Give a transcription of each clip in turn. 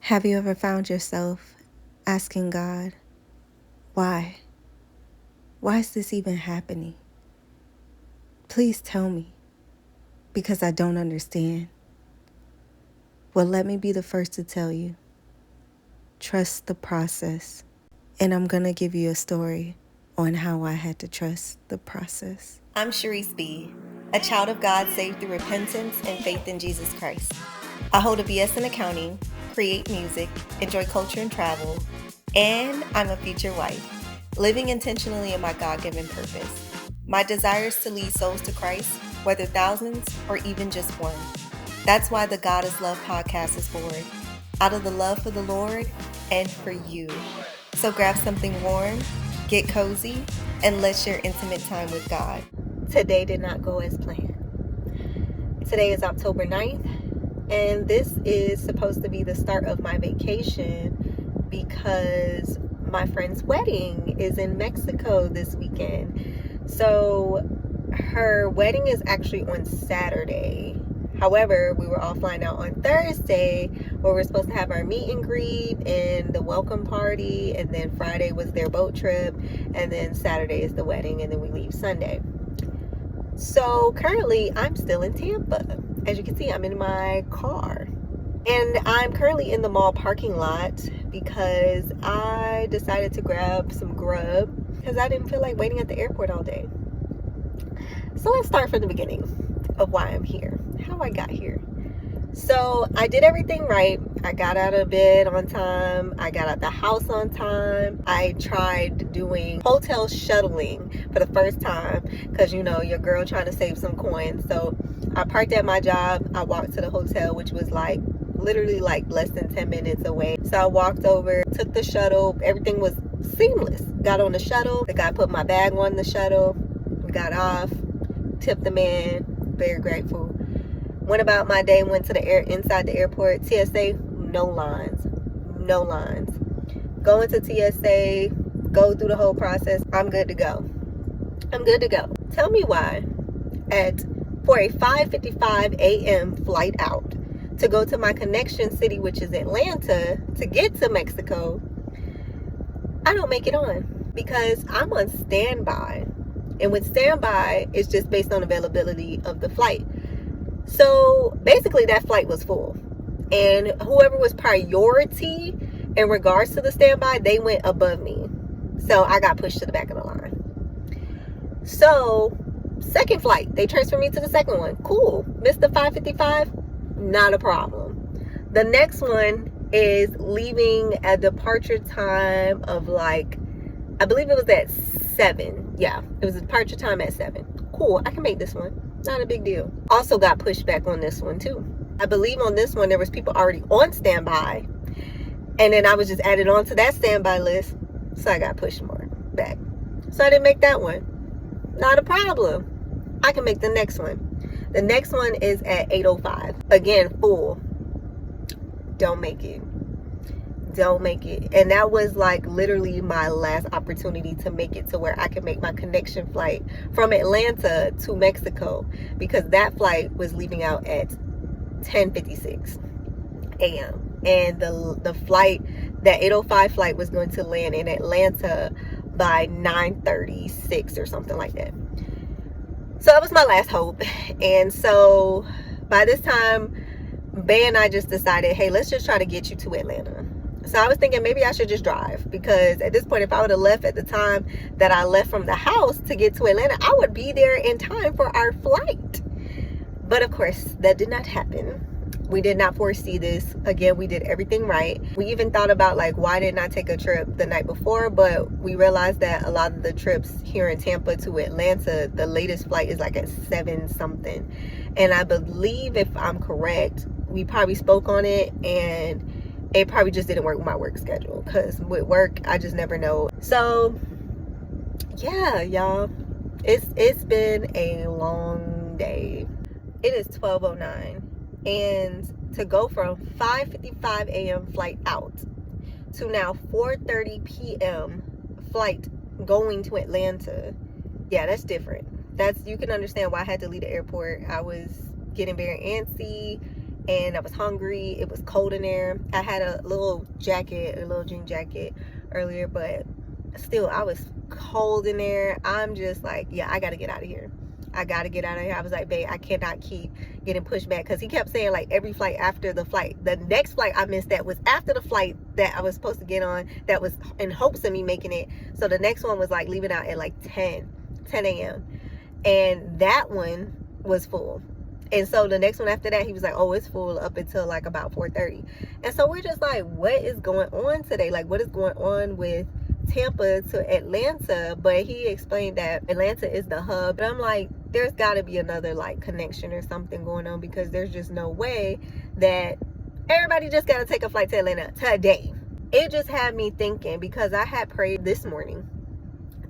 Have you ever found yourself asking God, why? Why is this even happening? Please tell me, because I don't understand. Well, let me be the first to tell you. Trust the process. And I'm going to give you a story on how I had to trust the process. I'm Sharice B., a child of God saved through repentance and faith in Jesus Christ. I hold a BS in accounting, create music, enjoy culture and travel, and I'm a future wife, living intentionally in my God-given purpose. My desire is to lead souls to Christ, whether thousands or even just one. That's why the God is Love podcast is born, out of the love for the Lord and for you. So grab something warm, get cozy, and let's share intimate time with God. Today did not go as planned. Today is October 9th, and this is supposed to be the start of my vacation because my friend's wedding is in Mexico this weekend. So her wedding is actually on Saturday. However, we were all flying out on Thursday where we're supposed to have our meet and greet and the welcome party, and then Friday was their boat trip, and then Saturday is the wedding, and then we leave Sunday. So currently I'm still in Tampa. As you can see, I'm in my car. And I'm currently in the mall parking lot because I decided to grab some grub because I didn't feel like waiting at the airport all day. So let's start from the beginning of why I'm here, how I got here. So I did everything right. I got out of bed on time. I got out the house on time. I tried doing hotel shuttling for the first time because, you know, your girl trying to save some coins. So I parked at my job. I walked to the hotel, which was like literally like less than 10 minutes away. So I walked over, took the shuttle. Everything was seamless. Got on the shuttle. The guy put my bag on the shuttle. Got off. Tipped the man. Very grateful. Went about my day, went to the inside the airport. TSA, no lines. Go into TSA, go through the whole process. I'm good to go. Tell me why for a 5:55 a.m. flight out to go to my connection city, which is Atlanta, to get to Mexico, I don't make it on because I'm on standby. And with standby, it's just based on availability of the flight. So basically that flight was full, and whoever was priority in regards to the standby, they went above me. So I got pushed to the back of the line. So second flight, they transferred me to the second one. Cool. Missed the 5:55, not a problem. The next one is leaving a departure time of like, I believe it was at 7. Yeah, it was a departure time at 7. Cool, I can make this one. Not a big deal. Also got pushed back on this one too. I believe on this one there was people already on standby, and then I was just added on to that standby list, so I got pushed more back. So I didn't make that one. Not a problem. I can make the next one. The next one is at 8:05. Again, full. Don't make it. And that was like literally my last opportunity to make it to where I could make my connection flight from Atlanta to Mexico, because that flight was leaving out at 10:56 a.m. and the flight, that 8:05 flight, was going to land in Atlanta by 9:36 or something like that. So that was my last hope. And so by this time, Bay and I just decided, hey, let's just try to get you to Atlanta. So I was thinking maybe I should just drive, because at this point, if I would have left at the time that I left from the house to get to Atlanta, I would be there in time for our flight. But of course, that did not happen. We did not foresee this. Again, we did everything right. We even thought about like, why didn't I take a trip the night before? But we realized that a lot of the trips here in Tampa to Atlanta, the latest flight is like at 7 something. And I believe, if I'm correct, we probably spoke on it, and it probably just didn't work with my work schedule, because with work, I just never know. So yeah, y'all, it's been a long day. It is 12:09, and to go from 5:55 a.m. flight out to now 4:30 p.m. flight going to Atlanta, yeah, that's different. You can understand why I had to leave the airport. I was getting very antsy, and I was hungry. It was cold in there. I had a little jean jacket earlier, but still I was cold in there. I'm just like, yeah, I gotta get out of here. I was like, babe, I cannot keep getting pushed back, because he kept saying like every flight after the flight. The next flight I missed that was after the flight that I was supposed to get on, that was in hopes of me making it. So the next one was like leaving out at like 10 a.m. and that one was full. And so the next one after that, he was like, oh, it's full up until like about 4:30. And so we're just like, what is going on today? Like, what is going on with Tampa to Atlanta? But he explained that Atlanta is the hub. But I'm like, there's got to be another like connection or something going on, because there's just no way that everybody just got to take a flight to Atlanta today. It just had me thinking, because I had prayed this morning,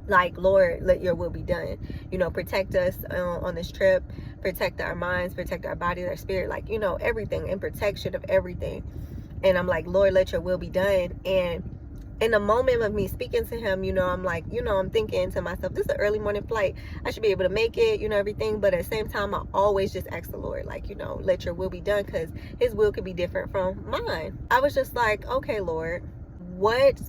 like, Lord, let your will be done. You know, protect us on this trip, protect our minds, protect our bodies, our spirit, like, you know, everything, in protection of everything. And I'm like, Lord, let your will be done. And in the moment of me speaking to him, you know, I'm like, you know, I'm thinking to myself, this is an early morning flight. I should be able to make it, you know, everything. But at the same time, I always just ask the Lord, like, you know, let your will be done, because his will could be different from mine. I was just like, okay, Lord, what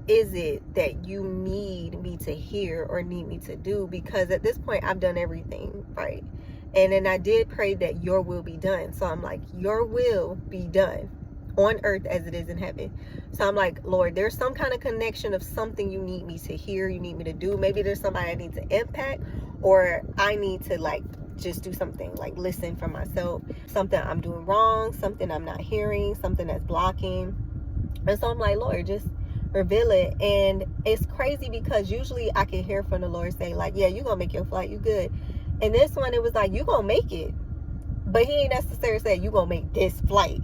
is it that you need me to hear or need me to do? Because at this point, I've done everything right. And then I did pray that your will be done. So I'm like, your will be done on earth as it is in heaven. So I'm like, Lord, there's some kind of connection of something you need me to hear, you need me to do. Maybe there's somebody I need to impact, or I need to like just do something, like listen for myself, something I'm doing wrong, something I'm not hearing, something that's blocking. And so I'm like, Lord, just reveal it. And it's crazy, because usually I can hear from the Lord saying like, yeah, you're gonna make your flight, you good. And this one, it was like, you gonna make it, but he ain't necessarily saying you gonna make this flight.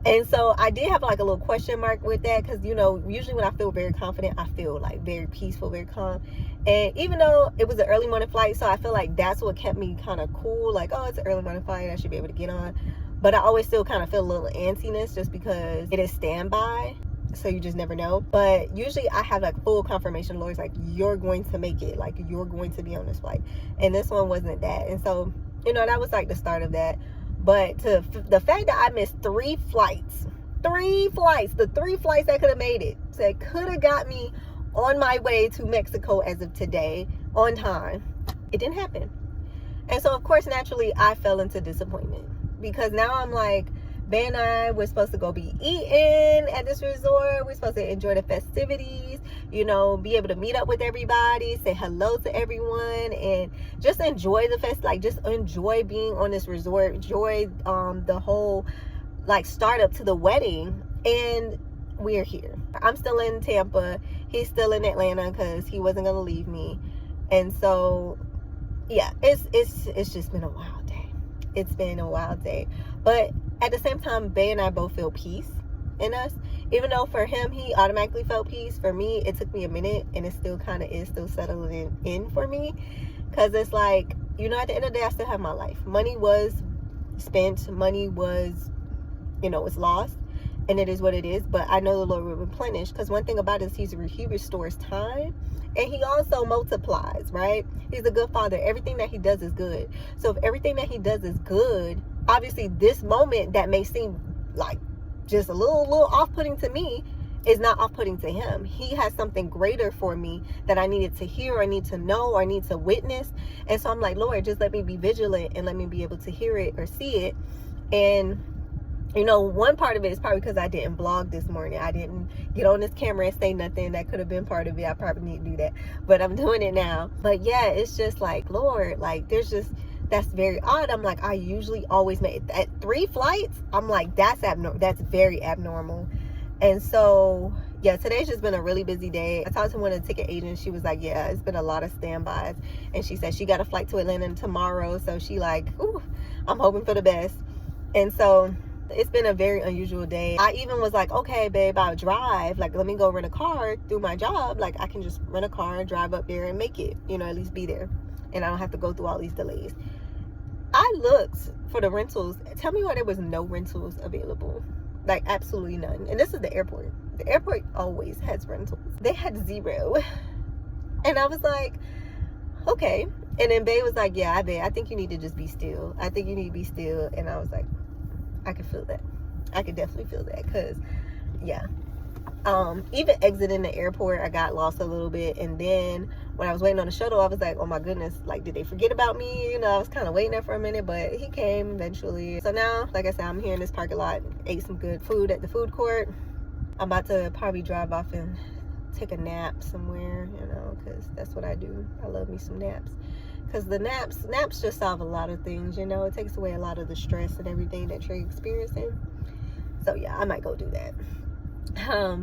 And so I did have like a little question mark with that, because, you know, usually when I feel very confident, I feel like very peaceful, very calm. And even though it was an early morning flight, so I feel like that's what kept me kind of cool, like, oh, it's an early morning flight, I should be able to get on. But I always still kind of feel a little antsiness, just because it is standby, so you just never know. But usually I have like full confirmation. Lord's like, you're going to make it, like you're going to be on this flight. And this one wasn't that. And so, you know, that was like the start of that. But to the fact that I missed three flights, the 3 flights that could have made it, that could have got me on my way to Mexico as of today on time, it didn't happen. And so of course, naturally, I fell into disappointment, because now I'm like, Bae and I were supposed to go be eating at this resort. We're supposed to enjoy the festivities, you know, be able to meet up with everybody, say hello to everyone, and just enjoy the fest, like just enjoy being on this resort, enjoy the whole like start up to the wedding. And we're here. I'm still in Tampa. He's still in Atlanta, because he wasn't gonna leave me. And so yeah, it's just been a wild day. It's been a wild day. But at the same time, Bae and I both feel peace in us. Even though for him, he automatically felt peace. For me, it took me a minute, and it still kind of is still settling in for me. Because it's like, you know, at the end of the day, I still have my life. Money was spent. Money was, you know, it's lost. And it is what it is. But I know the Lord will replenish. Because one thing about it is he restores time. And he also multiplies, right? He's a good father. Everything that he does is good. So if everything that he does is good, obviously this moment that may seem like just a little off-putting to me is not off-putting to him. He has something greater for me that I needed to hear, or I need to know, or I need to witness. And so I'm like, Lord, just let me be vigilant and let me be able to hear it or see it. And you know, one part of it is probably because I didn't vlog this morning. I didn't get on this camera and say nothing. That could have been part of it. I probably need to do that, but I'm doing it now. But yeah, it's just like, Lord, like there's just, that's very odd. I'm like, I usually always make at 3 flights. I'm like, that's abnormal. That's very abnormal. And so yeah, today's just been a really busy day. I talked to one of the ticket agents. She was like, yeah, it's been a lot of standbys. And she said she got a flight to Atlanta tomorrow. So she like, ooh, I'm hoping for the best. And so it's been a very unusual day. I even was like, okay, babe, I'll drive. Like, let me go rent a car through my job. Like, I can just rent a car and drive up there and make it, you know, at least be there. And I don't have to go through all these delays. I looked for the rentals. Tell me why there was no rentals available. Like, absolutely none. And this is the airport. The airport always has rentals. They had 0. And I was like, okay. And then Bae was like, yeah, I think you need to just be still. I think you need to be still. And I was like, I can feel that. I can definitely feel that, because yeah. Even exiting the airport, I got lost a little bit, and then when I was waiting on the shuttle, I was like, oh my goodness, like, did they forget about me? You know, I was kind of waiting there for a minute, but he came eventually. So now, like I said, I'm here in this parking lot, ate some good food at the food court. I'm about to probably drive off and take a nap somewhere, you know, because that's what I do. I love me some naps, because the naps just solve a lot of things, you know. It takes away a lot of the stress and everything that you're experiencing. So yeah, I might go do that.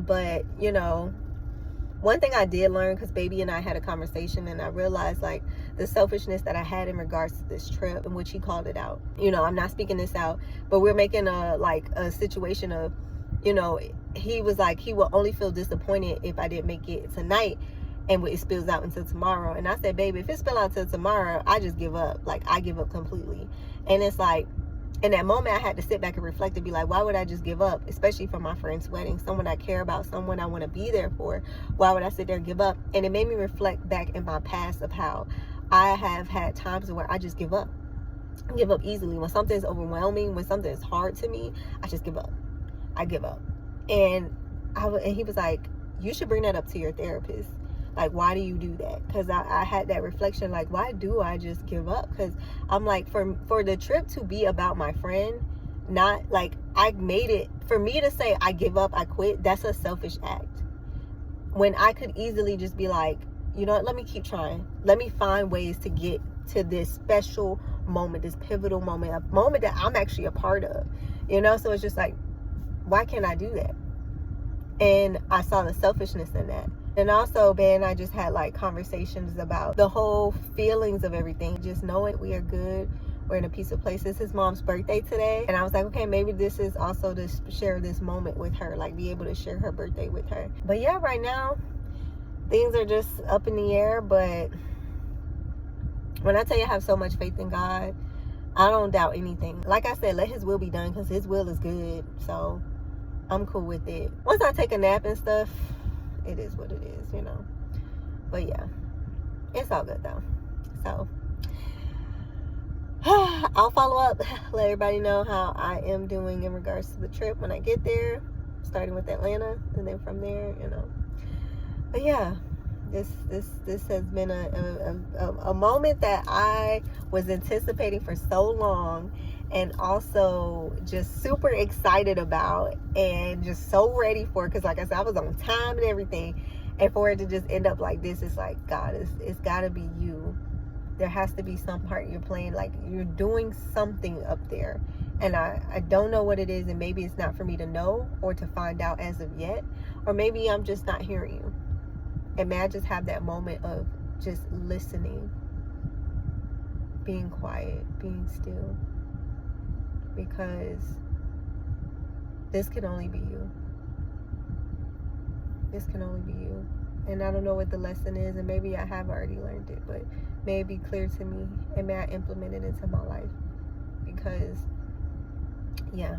But you know, one thing I did learn, because baby and I had a conversation, and I realized like the selfishness that I had in regards to this trip, in which he called it out. You know, I'm not speaking this out, but we're making a situation of, you know, he was like, he will only feel disappointed if I didn't make it tonight, and it spills out until tomorrow. And I said, baby, if it spills out until tomorrow, I just give up. Like, I give up completely. And it's like, in that moment, I had to sit back and reflect and be like, why would I just give up? Especially for my friend's wedding, someone I care about, someone I want to be there for. Why would I sit there and give up? And it made me reflect back in my past of how I have had times where I just give up. I give up easily. When something's overwhelming, when something is hard to me, I just give up. I give up. And he was like, you should bring that up to your therapist. Like, why do you do that? Because I had that reflection, like, why do I just give up? Because I'm like, for the trip to be about my friend, not like I made it, for me to say I give up, I quit, that's a selfish act. When I could easily just be like, you know what, let me keep trying. Let me find ways to get to this special moment, this pivotal moment, a moment that I'm actually a part of, you know? So it's just like, why can't I do that? And I saw the selfishness in that. And also, Ben and I just had like conversations about the whole feelings of everything. Just knowing we are good, we're in a peaceful place. It's his mom's birthday today. And I was like, okay, maybe this is also to share this moment with her, like be able to share her birthday with her. But yeah, right now, things are just up in the air. But when I tell you I have so much faith in God, I don't doubt anything. Like I said, let his will be done, because his will is good. So I'm cool with it. Once I take a nap and stuff, it is what it is, you know. But yeah, it's all good though. So I'll follow up, let everybody know how I am doing in regards to the trip when I get there, starting with Atlanta, and then from there, you know. But yeah, this has been a moment that I was anticipating for so long, and also just super excited about, and just so ready for, because like I said, I was on time and everything, and for it to just end up like this, it's like, God, it's gotta be you. There has to be some part you're playing, like you're doing something up there, and I don't know what it is, and maybe it's not for me to know or to find out as of yet, or maybe I'm just not hearing you. And may I just have that moment of just listening, being quiet, being still, because this can only be you. This can only be you. And I don't know what the lesson is, and maybe I have already learned it, but may it be clear to me, and may I implement it into my life. Because yeah,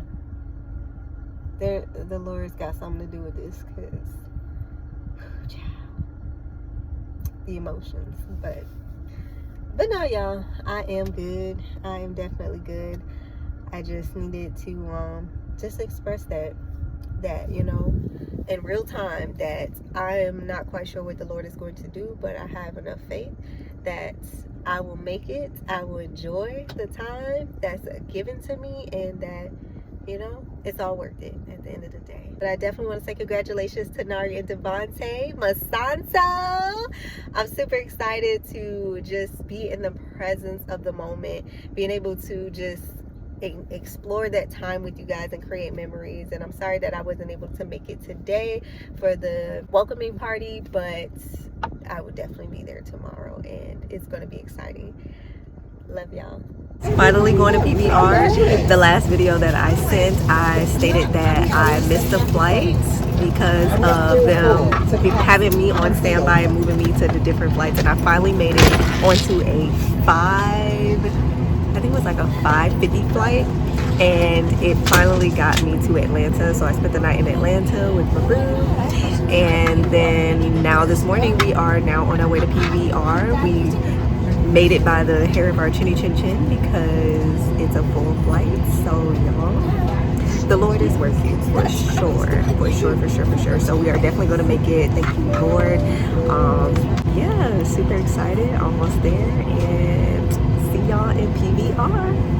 the Lord's got something to do with this, because the emotions. But no, y'all, I am good. I am definitely good. I just needed to just express that you know, in real time, that I am not quite sure what the Lord is going to do, but I have enough faith that I will make it. I will enjoy the time that's given to me, and that, you know, it's all worth it at the end of the day. But I definitely want to say congratulations to Nari and Devontae Masanto. I'm super excited to just be in the presence of the moment, being able to just explore that time with you guys and create memories. And I'm sorry that I wasn't able to make it today for the welcoming party, but I will definitely be there tomorrow, and it's going to be exciting. Love y'all. Finally going to PBR. The last video that I sent, I stated that I missed the flight because of them having me on standby and moving me to the different flights, and I finally made it onto a 5:50 flight, and it finally got me to Atlanta. So I spent the night in Atlanta with my boo, and then now this morning we are now on our way to PBR. We made it by the hair of our chinny chin chin because it's a full flight. So y'all, the Lord is working for sure, for sure, for sure, for sure. So we are definitely going to make it. Thank you, Lord. Yeah, super excited, almost there, and see y'all in PVR.